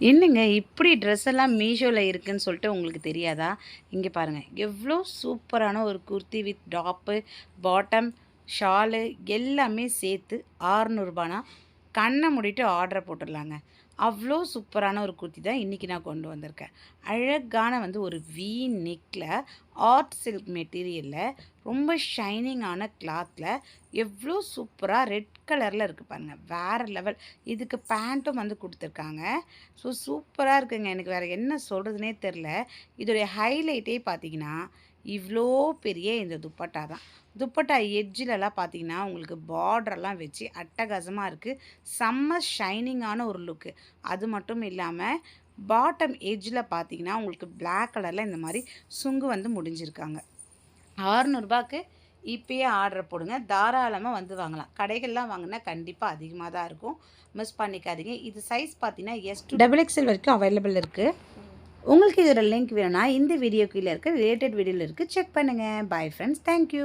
என்னங்க இப்படி ட்ரெஸ் எல்லாம் மீஷோவில் இருக்குன்னு சொல்லிட்டு உங்களுக்கு தெரியாதா? இங்கே பாருங்கள், எவ்வளோ சூப்பரான ஒரு kurti with top, bottom, shawl எல்லாமே சேர்த்து ரூ. 600. கண்ணை மூடிட்டு ஆர்டரை போட்டுடலாங்க. அவ்வளோ சூப்பரான ஒரு குர்த்தி தான் இன்றைக்கி நான் கொண்டு வந்திருக்கேன். அழகான ஒரு வி நெக்கில் ஆர்ட் சில்க் மெட்டீரியலில் ரொம்ப ஷைனிங்கான கிளாத்தில் எவ்வளோ சூப்பராக ரெட் கலரில் இருக்குது பாருங்கள், வேறு லெவல். இதுக்கு பேண்ட்டும் கொடுத்துருக்காங்க. ஸோ சூப்பராக இருக்குங்க. எனக்கு வேறு என்ன சொல்கிறதுனே தெரில. இதோடைய ஹைலைட்டே பார்த்தீங்கன்னா இவ்வளோ பெரிய இந்த துப்பட்டா தான். துப்பட்டா எட்ஜிலலாம் பார்த்தீங்கன்னா உங்களுக்கு பார்டரெல்லாம் வச்சு அட்டகாசமாக இருக்குது. செம்ம ஷைனிங்கான ஒரு லுக்கு. அது மட்டும் இல்லாமல் பாட்டம் எட்ஜில் பார்த்தீங்கன்னா உங்களுக்கு பிளாக் கலரில் இந்த மாதிரி சுங்கு முடிஞ்சிருக்காங்க. 600 இப்போயே ஆர்டர் போடுங்க. தாராளமாக வாங்கலாம். கடைகள்லாம் வாங்கினா கண்டிப்பாக அதிகமாக தான் இருக்கும். மிஸ் பண்ணிக்காதீங்க. இது சைஸ் பார்த்தீங்கன்னா S to XXL வரைக்கும் அவைலபிள் இருக்குது. உங்களுக்கு இதோட லிங்க் வேணும்னா இந்த வீடியோ கீழே இருக்க ரிலேட்டட் வீடியோவில் இருக்குது, செக் பண்ணுங்கள். Bye friends, thank you.